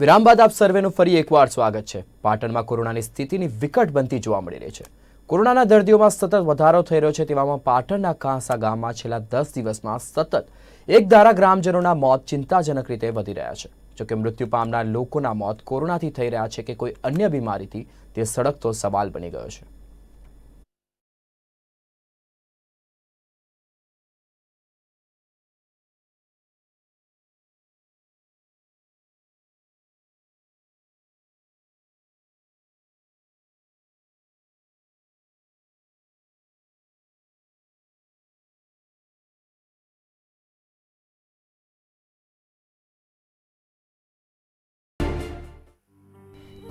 વિરામ બાદ આપ સર્વેનું ફરી એકવાર સ્વાગત છે। પાટણમાં કોરોનાની સ્થિતિની વિકટ બનતી જોવા મળી રહી છે। કોરોનાના દર્દીઓમાં સતત વધારો થઈ રહ્યો છે। તેવામાં પાટણના કાંસા ગામમાં છેલ્લા 10 દિવસમાં સતત એક ધારા ગ્રામજનોના મોત ચિંતાજનક રીતે વધી રહ્યા છે। જોકે મૃત્યુ પામનાર લોકોના મોત કોરોનાથી થઈ રહ્યા છે કે કોઈ અન્ય બીમારીથી તે સળગતો સવાલ બની ગયો છે।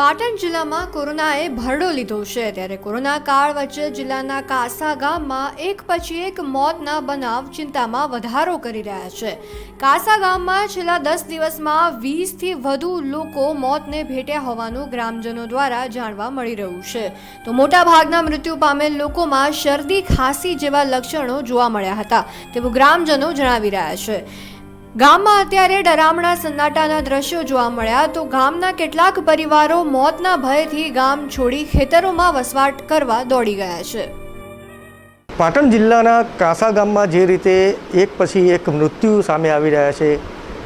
પાટણ જિલ્લામાં કોરોનાએ ભરડો લીધો છે। ત્યારે કોરોના કાળ વચ્ચે જિલ્લાના કાંસા ગામમાં એક પછી એક મોતના બનાવ ચિંતામાં વધારો કરી રહ્યા છે। કાંસા ગામમાં છેલ્લા 10 દિવસમાં 20થી વધુ લોકો મોતને ભેટ્યા હોવાનું ગ્રામજનો દ્વારા જાણવા મળી રહ્યું છે। તો મોટાભાગના મૃત્યુ પામેલ લોકોમાં શરદી ખાંસી જેવા લક્ષણો જોવા મળ્યા હતા તેવું ગ્રામજનો જણાવી રહ્યા છે। ગામમાં અત્યારે ડરામણા સન્નાટાના દ્રશ્યો જોવા મળ્યા તો ગામના કેટલાક પરિવારો મોતના ભયથી ગામ છોડી ખેતરોમાં વસવાટ કરવા દોડી ગયા છે। પાટણ જિલ્લાના કાંસા ગામમાં જે રીતે એક પછી એક મૃત્યુ સામે આવી રહ્યા છે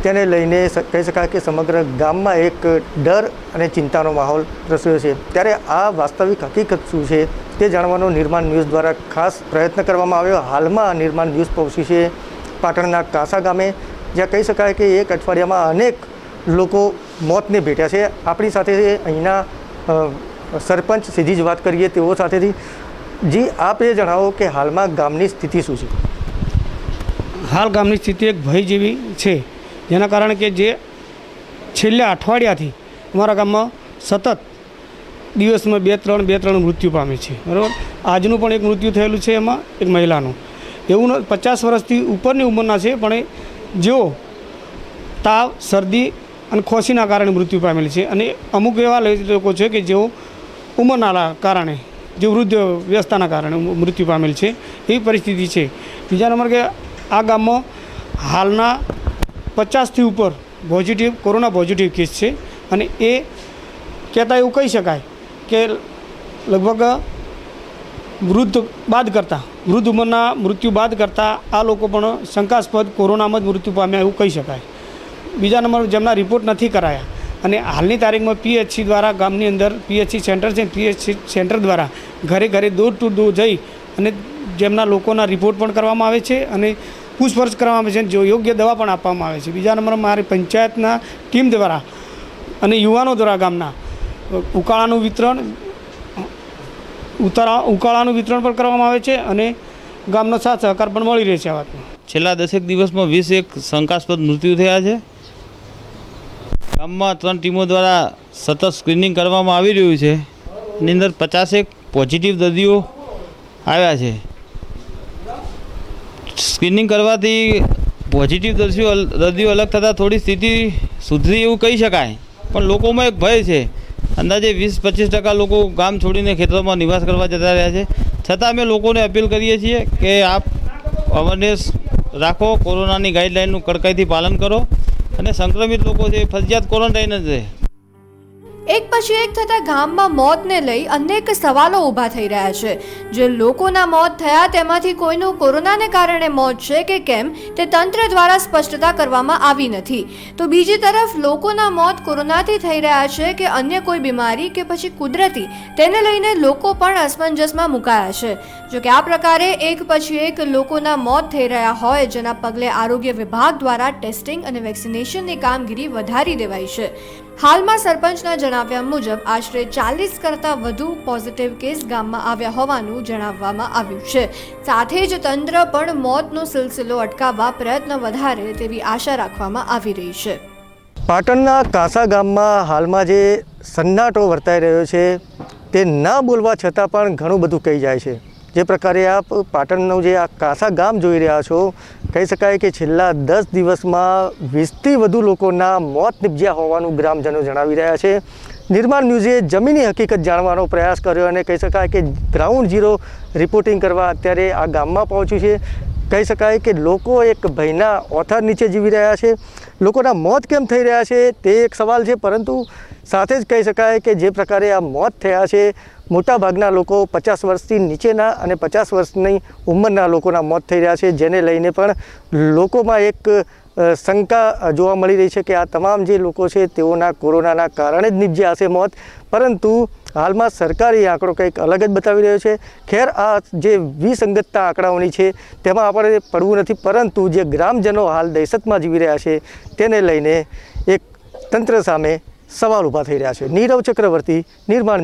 તેને લઈને કહી શકાય કે સમગ્ર ગામમાં એક ડર અને ચિંતાનો માહોલ પ્રસર્યો છે। ત્યારે આ વાસ્તવિક હકીકત શું છે તે જાણવાનો નિર્માણ ન્યૂઝ દ્વારા ખાસ પ્રયત્ન કરવામાં આવ્યો। હાલમાં નિર્માણ ન્યૂઝ પહોંચી છે પાટણના કાંસા ગામે, જ્યાં કહી શકાય કે એક અઠવાડિયામાં અનેક લોકો મોતને ભેટ્યા છે। આપણી સાથે અહીંના સરપંચ સીધી જ વાત કરીએ તેઓ સાથેથી। જી, આપ એ જણાવો કે હાલમાં ગામની સ્થિતિ શું છે? હાલ ગામની સ્થિતિ એક ભય જેવી છે, જેના કારણે કે જે છેલ્લા અઠવાડિયાથી અમારા ગામમાં સતત દિવસમાં બે ત્રણ મૃત્યુ પામે છે, બરાબર। આજનું પણ એક મૃત્યુ થયેલું છે, એમાં એક મહિલાનું। એવું 50 વર્ષથી ઉપરની ઉંમરના છે, પણ જેઓ તાવ, શરદી અને ખોશીના કારણે મૃત્યુ પામેલ છે। અને અમુક એવા લોકો છે કે જેઓ ઉંમરના કારણે, જે વૃદ્ધ વ્યવસ્થાના કારણે મૃત્યુ પામેલ છે, એવી પરિસ્થિતિ છે। બીજા નંબર કે આ ગામમાં હાલના 50થી ઉપર કોરોના પોઝિટિવ કેસ છે, અને એ કહેતા એવું કહી શકાય કે લગભગ વૃદ્ધ ઉંમરના મૃત્યુ બાદ કરતાં આ લોકો પણ શંકાસ્પદ કોરોનામાં જ મૃત્યુ પામ્યા એવું કહી શકાય। બીજા નંબર જેમના રિપોર્ટ નથી કરાયા, અને હાલની તારીખમાં પીએચસી દ્વારા ગામની અંદર પીએચસી સેન્ટર છે, પીએચસી સેન્ટર દ્વારા ઘરે ઘરે ડોર ટુ ડોર જઈ અને જેમના લોકોના રિપોર્ટ પણ કરવામાં આવે છે અને પૂછપરછ કરવામાં આવે છે, જો યોગ્ય દવા પણ આપવામાં આવે છે। બીજા નંબર મારી પંચાયતના ટીમ દ્વારા અને યુવાનો દ્વારા ગામના ઉકાળાનું વિતરણ પણ કરવામાં આવે છે, અને ગામનો સાથ સહકાર પણ મળી રહે છે। આ વાતમાં છેલ્લા 10 દિવસમાં 21 શંકાસ્પદ મૃત્યુ થયા છે। ગામમાં 3 ટીમો દ્વારા સતત સ્ક્રીનિંગ કરવામાં આવી રહ્યું છે। એની અંદર 50 પોઝિટિવ દર્દીઓ આવ્યા છે। સ્ક્રીનિંગ કરવાથી પોઝિટિવ દર્દીઓ અલગ થતાં થોડી સ્થિતિ સુધરી એવું કહી શકાય, પણ લોકોમાં એક ભય છે। અંદાજે 20-25% લોકો ગામ છોડીને ખેતરોમાં નિવાસ કરવા જતા રહ્યા છે। છતાં અમે લોકોને અપીલ કરીએ છીએ કે આપ અવેરનેસ રાખો, કોરોનાની ગાઈડલાઇનનું કડકાઈથી પાલન કરો, અને સંક્રમિત લોકો છે ફરજિયાત ક્વોરન્ટાઇન જ રહે। એક પછી એક થતા ગામમાં મોતને લઈ અનેક સવાલો ઊભા થઈ રહ્યા છે। જે લોકોના મોત થયા તેમાંથી કોઈનું કોરોનાને કારણે મોત છે કે કેમ તે તંત્ર દ્વારા સ્પષ્ટતા કરવામાં આવી નથી, તો બીજી તરફ લોકોના મોત કોરોનાથી થઈ રહ્યા છે કે અન્ય કોઈ બીમારી કે પછી કુદરતી, તેને લઈને લોકો પણ અસમંજસમાં મુકાયા છે। જોકે આ પ્રકારે એક પછી એક લોકોના મોત થઈ રહ્યા હોય, જેના પગલે આરોગ્ય વિભાગ દ્વારા ટેસ્ટિંગ અને વેક્સિનેશનની કામગીરી વધારી દેવાઈ છે। હાલમાં સરપંચના જણાવ્યા મુજબ આશરે 40 કરતાં વધુ પોઝિટિવ કેસ ગામમાં આવ્યા હોવાનું જણાવવામાં આવ્યું છે। સાથે જ તંત્ર પણ મોતનો સિલસિલો અટકાવવા પ્રયત્ન વધારે તેવી આશા રાખવામાં આવી રહી છે। પાટણના કાંસા ગામમાં હાલમાં જે સન્નાટો વર્તાઈ રહ્યો છે તે ના બોલવા છતાં પણ ઘણું બધું કહી જાય છે। જે પ્રકારે આપ પાટણનું જે આ કાંસા ગામ જોઈ રહ્યા છો, કહી શકાય કે છેલ્લા 10 દિવસમાં 20થી વધુ લોકોના મોત નિપજ્યા હોવાનું ગ્રામજનો જણાવી રહ્યા છે। નિર્માણ ન્યૂઝે જમીની હકીકત જાણવાનો પ્રયાસ કર્યો અને કહી શકાય કે ગ્રાઉન્ડ ઝીરો રિપોર્ટિંગ કરવા અત્યારે આ ગામમાં પહોંચ્યું છે। કહી શકાય કે લોકો એક ભયના ઓથાર નીચે જીવી રહ્યા છે। લોકોના મોત કેમ થઈ રહ્યા છે તે એક સવાલ છે, પરંતુ સાથે જ કહી શકાય કે જે પ્રકારે આ મોત થયા છે, મોટાભાગના લોકો 50 વર્ષથી નીચેના અને 50 વર્ષની ઉંમરના લોકોના મોત થઈ રહ્યા છે, જેને લઈને પણ લોકોમાં એક શંકા જોવા મળી રહી છે કે આ તમામ જે લોકો છે તેઓના કોરોનાના કારણે જ નીપજ્યા હશે મોત. પરંતુ હાલમાં સરકારી આંકડો કંઈક અલગ જ બતાવી રહ્યો છે. ખેર, આ જે વિસંગતતા આંકડાઓની છે તેમાં આપણે પડવું નથી, પરંતુ જે ગ્રામજનો હાલ દહેશતમાં જીવી રહ્યા છે તેને લઈને એક તંત્ર સામે સવાલ ઊભા થઈ રહ્યા છે. નીરવ ચક્રવર્તી, નિર્માણ.